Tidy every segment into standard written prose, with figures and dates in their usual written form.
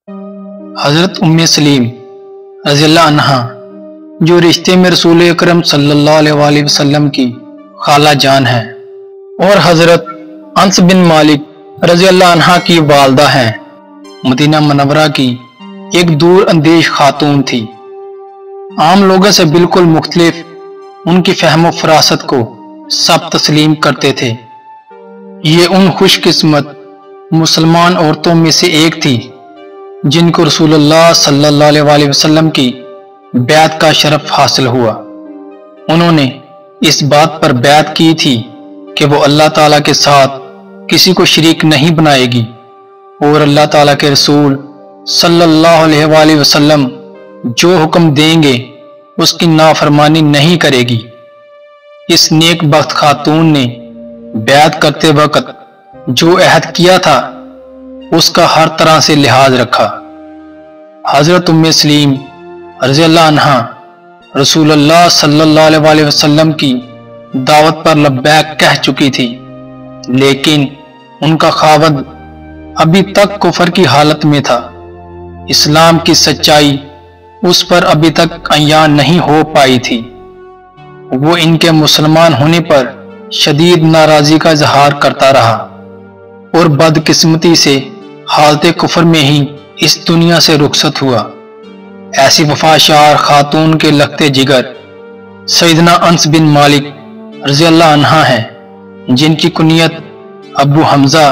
हज़रत उम्मे सलीम रज़ियल्लाहु अन्हा, जो रिश्ते में रसूल अकरम सल्लल्लाहु अलैहि वसल्लम की खाला जान है, और हज़रत अनस बिन मालिक रज़ियल्लाहु अन्हा की वालदा हैं। मदीना मुनव्वरा की एक दूर अंदेश खातून थी। आम लोगों से बिल्कुल मुख्तलिफ उनकी फहम फरासत को सब तस्लीम करते थे। ये उन खुशकिस्मत मुसलमान औरतों में से एक थी जिनको रसूलुल्लाह सल्लल्लाहु अलैहि वसल्लम की बैत का शरफ हासिल हुआ। उन्होंने इस बात पर बैत की थी कि वो अल्लाह ताला के साथ किसी को शरीक नहीं बनाएगी और अल्लाह ताला के रसूल सल्लल्लाहु अलैहि वसल्लम जो हुक्म देंगे उसकी नाफरमानी नहीं करेगी। इस नेक बख्त खातून ने बैत करते वक्त जो अहद किया था उसका हर तरह से लिहाज रखा। हजरत उम्मे सलीम रज़ियल्लाहु अन्हा रसूलुल्लाह सल्लल्लाहु अलैहि वसल्लम की दावत पर लब्बैक कह चुकी थी, लेकिन उनका खावद अभी तक कुफर की हालत में था। इस्लाम की सच्चाई उस पर अभी तक अयान नहीं हो पाई थी। वो इनके मुसलमान होने पर शदीद नाराजगी का इजहार करता रहा और बदकिस्मती से हालत कुफर में ही इस दुनिया से रुखसत हुआ। ऐसी वफाशार खातून के लखते जिगर सैयदना अनस बिन मालिक रज़ियल्लाहु अन्हा हैं, जिनकी कुनियत अबू हमजा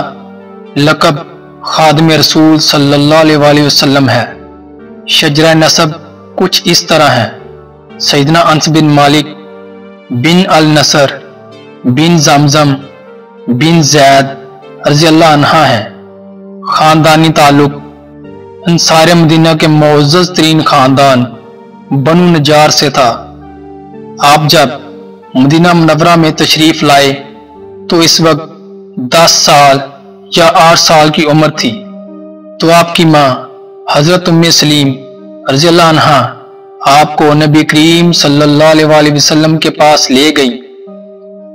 लक़ब खादिम रसूल सल्लल्लाहु अलैहि वसल्लम है। शजरा नसब कुछ इस तरह है। सैयदना अनस बिन मालिक बिन अल नसर बिन जमजम बिन जैद रज़ियल्लाहु अन्हा हैं। खानदानी ताल्लुक अंसार मदीना के मुअज़्ज़ज़ तरीन खानदान बनु नजार से था। आप जब मदीना मुनव्वरा में तशरीफ लाए तो इस वक्त 10 साल या 8 साल की उम्र थी। तो आपकी माँ हजरत उम्मे सलीम रज़ियल्लाहु अन्हा आपको नबी करीम सल्लल्लाहु अलैहि वसल्लम के पास ले गई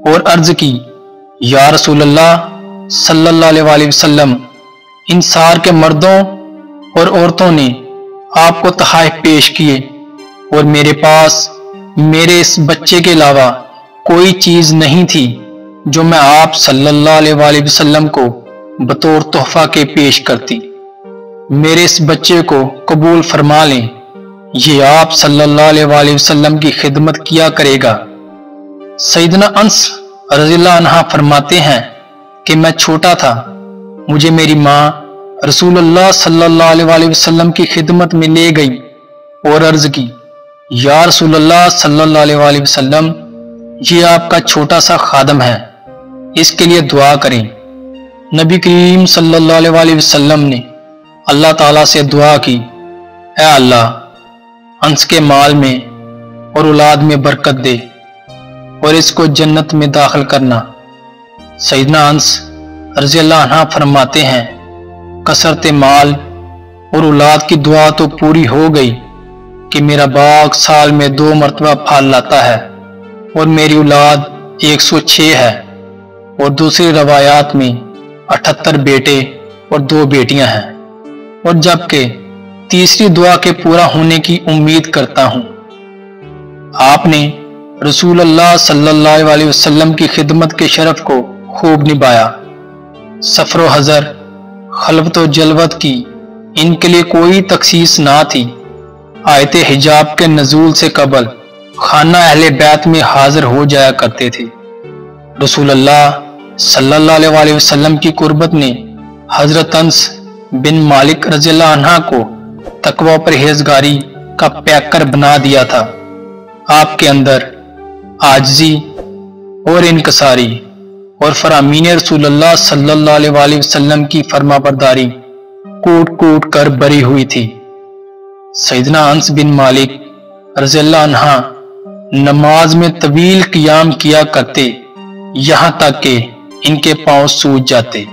और अर्ज की, या रसूलल्लाह सल्लल्लाहु अलैहि वसल्लम, इन सार के मर्दों और औरतों ने आपको तोहफे पेश किए और मेरे पास मेरे इस बच्चे के अलावा कोई चीज नहीं थी जो मैं आप सल्लल्लाहु अलैहि वसल्लम को बतौर तोहफा के पेश करती। मेरे इस बच्चे को कबूल फरमा लें, ये आप सल्लल्लाहु अलैहि वसल्लम की खिदमत किया करेगा। सैयदना अनस रज़ियल्लाहु अन्हा फरमाते हैं कि मैं छोटा था, मुझे मेरी माँ रसूलुल्लाह सल्लल्लाहु अलैहि वसल्लम की खिदमत में ले गई और अर्ज की, या रसूलुल्लाह सल्लल्लाहु अलैहि वसल्लम, ये आपका छोटा सा खादम है, इसके लिए दुआ करें। नबी करीम सल्लल्लाहु अलैहि वसल्लम ने अल्लाह ताला से दुआ की, ऐ अल्लाह, अंस के माल में और औलाद में बरकत दे और इसको जन्नत में दाखिल करना। सैयदना अंस रज़ियल्लाहु अन्हा फरमाते हैं, कसरत माल और औलाद की दुआ तो पूरी हो गई कि मेरा बाग साल में 2 मरतबा फल लाता है और मेरी औलाद 106 है और दूसरी रवायात में 78 बेटे और 2 बेटियां हैं, और जबकि तीसरी दुआ के पूरा होने की उम्मीद करता हूं। आपने रसूलुल्लाह सल्लल्लाहु अलैहि वसल्लम की खिदमत के शरफ को खूब निभाया। सफर हजर खलवत और जलवत की इनके लिए कोई तखसीस ना थी। आयते हिजाब के नजूल से कबल खाना अहले बैत में हाजिर हो जाया करते थे। रसूलुल्लाह सल्लल्लाहु अलैहि वसल्लम की कुर्बत ने हजरत अंस बिन मालिक रज़ियल्लाहु अन्हा को तकवा परहेजगारी का पैकर बना दिया था। आपके अंदर आजिज़ी और इनकसारी और फरामीन रसूलुल्लाह सल्लल्लाहु अलैहि वसल्लम की फरमाबरदारी कूट कूट कर भरी हुई थी। सैयदना अंस बिन मालिक रज़ियल्लाहु अन्हा नमाज में तवील क़ियाम किया करते, यहाँ तक कि इनके पांव सूज जाते।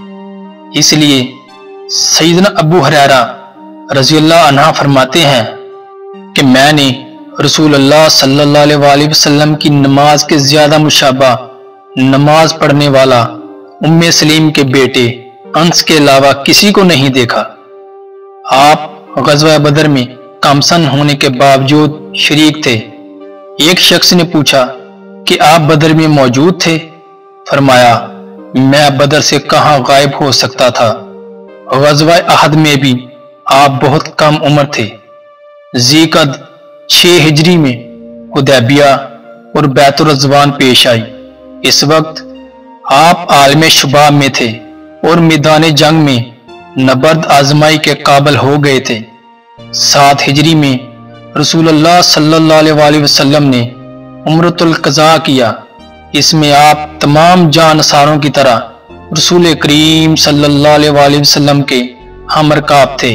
इसलिए सैयदना अबू हुरैरा रज़ियल्लाहु अन्हा फरमाते हैं कि मैंने रसूलुल्लाह सल्लल्लाहु अलैहि वसल्लम की नमाज के ज्यादा मुशाबा नमाज पढ़ने वाला उम्मे सलीम के बेटे अंस के अलावा किसी को नहीं देखा। आप ग़ज़वा बदर में कमसन होने के बावजूद शरीक थे। एक शख्स ने पूछा कि आप बदर में मौजूद थे? फरमाया, मैं बदर से कहां गायब हो सकता था। ग़ज़वा अहद में भी आप बहुत कम उम्र थे। ज़ीक़द 6 हिजरी में हुदैबिया और बैतुर रज़वान पेश आई। इस वक्त आप आलम शुबाब में थे और मैदान जंग में नबर्द आजमाई के काबिल हो गए थे। 7 हिजरी में रसूलुल्लाह सल्लल्लाहु अलैहि वसल्लम ने उम्रतुल क़ज़ा किया। इसमें आप तमाम जानसारों की तरह रसूल करीम सल्लल्लाहु अलैहि वसल्लम के हमरकाब थे।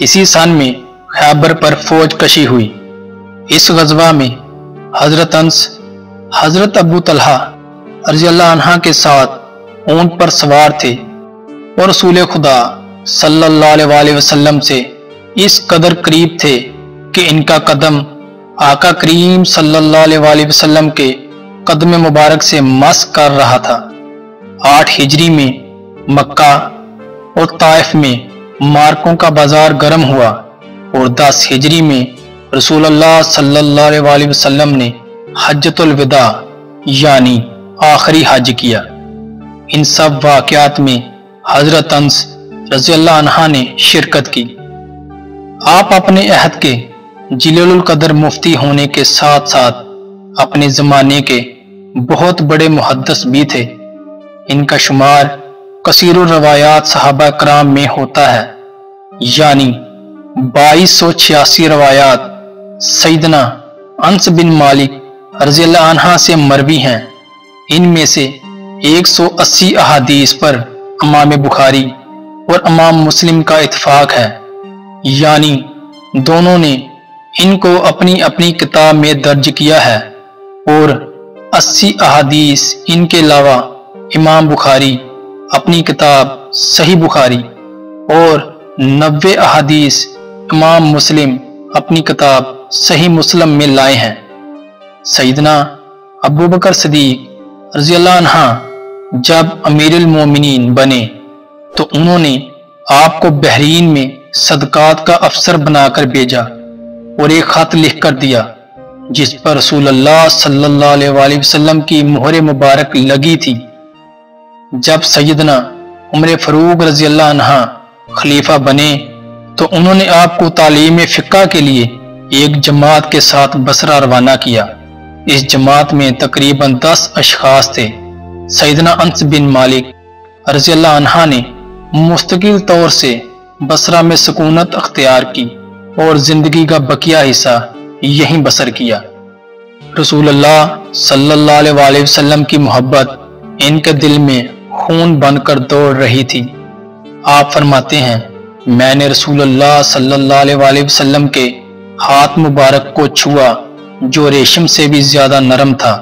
इसी सन में खैबर पर फौज कशी हुई। इस ग़ज़वा में हजरत अंस, हजरत अबू तलहा रज़ियल्लाहु अन्हा के साथ ऊंट पर सवार थे और रसूल खुदा सल्लल्लाहु अलैहि वसल्लम से इस कदर करीब थे कि इनका कदम आका करीम सल्लल्लाहु अलैहि वसल्लम के कदम मुबारक से मस कर रहा था। 8 हिजरी में मक्का और ताइफ में मार्कों का बाजार गर्म हुआ और 10 हिजरी में रसूलुल्लाह सल्लल्लाहु अलैहि वसल्लम ने हज्जतुल विदा यानी आखिरी हज किया। इन सब वाक़यात में हजरत अंस रज़ियल्लाहु अन्हा ने शिरकत की। आप अपने अहद के जिलालुल कदर मुफ्ती होने के साथ साथ अपने ज़माने के बहुत बड़े मुहद्दिस भी थे। इनका शुमार कसीरुर रवायात सहाबा कराम में होता है, यानी 2286 रवायात सैयदना अंस बिन मालिक रज़ियल्लाहु अन्हा से मरवी हैं। इनमें से 180 अहादीस पर इमाम बुखारी और इमाम मुस्लिम का इत्फाक है, यानी दोनों ने इनको अपनी अपनी किताब में दर्ज किया है। और 80 अहादीस इनके अलावा इमाम बुखारी अपनी किताब सही बुखारी और 90 अहादीस इमाम मुस्लिम अपनी किताब सही मुस्लिम में लाए हैं। सैयदना अबू बकर सिद्दीक रज़ियल्लाहु अन्हा जब अमीरुल मोमिनीन बने तो उन्होंने आपको बहरीन में सदकात का अफसर बनाकर भेजा और एक खत लिख कर दिया जिस पर रसूलुल्लाह सल्लल्लाहु अलैहि वसल्लम की मोहर मुबारक लगी थी। जब सैयदना उमर फारूक रज़ियल्लाहु अन्हा खलीफा बने तो उन्होंने आपको तालीम फ़िक़्ह के लिए एक जमात के साथ बसरा रवाना किया। इस जमात में तकरीबन 10 अशखास थे। सैयदना अंस बिन मालिक रज़ियल्लाहु अन्हा ने मुस्तकिल तौर से बसरा में सुकूनत अख्तियार की और जिंदगी का बकिया हिस्सा यहीं बसर किया। रसूलुल्लाह सल्लल्लाहु अलैहि वसल्लम की मोहब्बत इनके दिल में खून बनकर दौड़ रही थी। आप फरमाते हैं, मैंने रसूलुल्लाह सल्लल्लाहु अलैहि वसल्लम के हाथ मुबारक को छुआ जो रेशम से भी ज्यादा नरम था।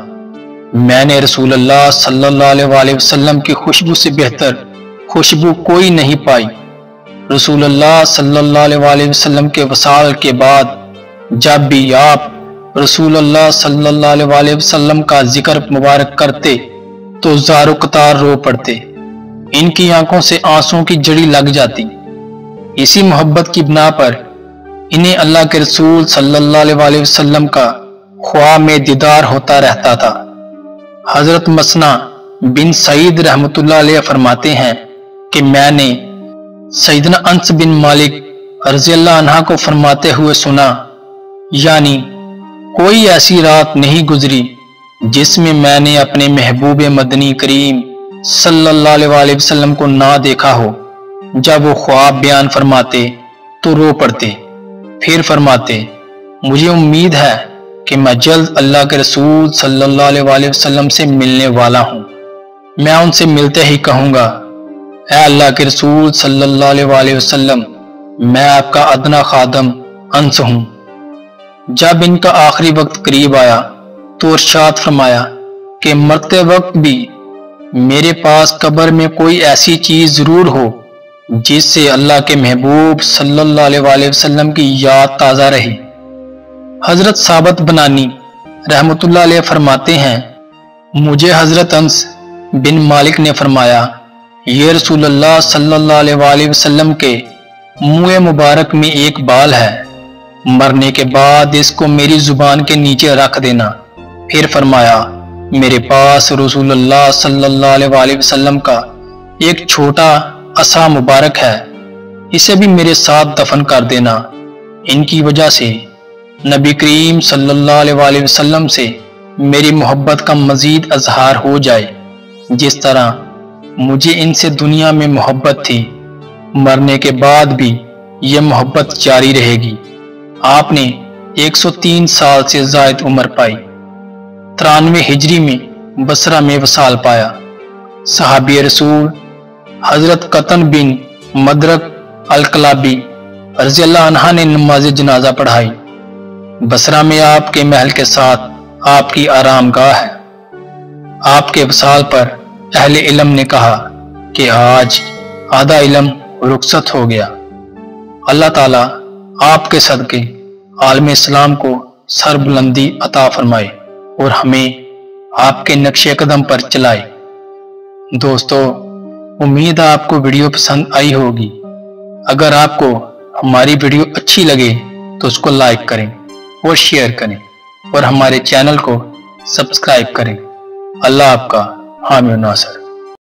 मैंने रसूलुल्लाह सल्लल्लाहु अलैहि वसल्लम की खुशबू से बेहतर खुशबू कोई नहीं पाई। रसूलुल्लाह सल्लल्लाहु अलैहि वसल्लम के वसाल के बाद जब भी आप रसूलुल्लाह सल्लल्लाहु अलैहि वसल्लम का जिक्र मुबारक करते तो ज़ारो कतार रो पड़ते। इनकी आंखों से आंसुओं की जड़ी लग जाती। इसी मोहब्बत की बिना पर इन्हें अल्लाह के रसूल सल्लल्लाहु अलैहि वसल्लम का ख्वाब में दीदार होता रहता था। हजरत मसना बिन सईद रहमतुल्लाह अलैह फरमाते हैं कि मैंने सैयदना अंस बिन मालिक रज़ियल्लाहु अन्हा को फरमाते हुए सुना, यानी कोई ऐसी रात नहीं गुजरी जिसमें मैंने अपने महबूब मदनी करीम सल्लल्लाहु अलैहि वसल्लम को ना देखा हो। जब वो ख्वाब बयान फरमाते तो रो पड़ते, फिर फरमाते, मुझे उम्मीद है कि मैं जल्द अल्लाह के रसूल सल्लल्लाहु अलैहि वसल्लम से मिलने वाला हूँ। मैं उनसे मिलते ही कहूँगा, ऐ अल्लाह के रसूल सल्लल्लाहु अलैहि वसल्लम, मैं आपका अदना खादम अंस हूँ। जब इनका आखिरी वक्त करीब आया तो इरशाद फरमाया कि मरते वक्त भी मेरे पास कब्र में कोई ऐसी चीज जरूर हो जिससे अल्लाह के महबूब सल्लल्लाहु अलैहि वसल्लम की याद ताज़ा रहे। हजरत साबत बनानी रहमतुल्लाह अलैह फरमाते हैं, मुझे हजरत अंस बिन मालिक ने फरमाया, ये रसूलुल्लाह सल्लल्लाहु अलैहि वसल्लम के मुंह मुबारक में एक बाल है, मरने के बाद इसको मेरी जुबान के नीचे रख देना। फिर फरमाया, मेरे पास रसूलुल्लाह सल्लल्लाहु अलैहि वसल्लम का एक छोटा असा मुबारक है, इसे भी मेरे साथ दफन कर देना। इनकी वजह से नबी करीम सल्लल्लाहु अलैहि वसल्लम से मेरी मोहब्बत का मजीद अजहार हो जाए। जिस तरह मुझे इनसे दुनिया में मोहब्बत थी, मरने के बाद भी ये मोहब्बत जारी रहेगी। आपने 103 साल से जायद उम्र पाई। 93 हिजरी में बसरा में वसाल पाया। सहाबी रसूल हजरत कतन बिन मदरक अल-कलाबी रज़ियल्लाहु अन्हा ने नमाज जनाजा पढ़ाई। बसरा में आपके महल के साथ आपकी आरामगाह है। आपके वसाल पर अहले इल्म ने कहा कि आज आधा इल्म रुखसत हो गया। अल्लाह ताला आपके सदके आलम इस्लाम को सरबुलंदी अता फरमाए और हमें आपके नक्शे कदम पर चलाए। दोस्तों, उम्मीद है आपको वीडियो पसंद आई होगी। अगर आपको हमारी वीडियो अच्छी लगे तो उसको लाइक करें और शेयर करें और हमारे चैनल को सब्सक्राइब करें। अल्लाह आपका हामी और नासर।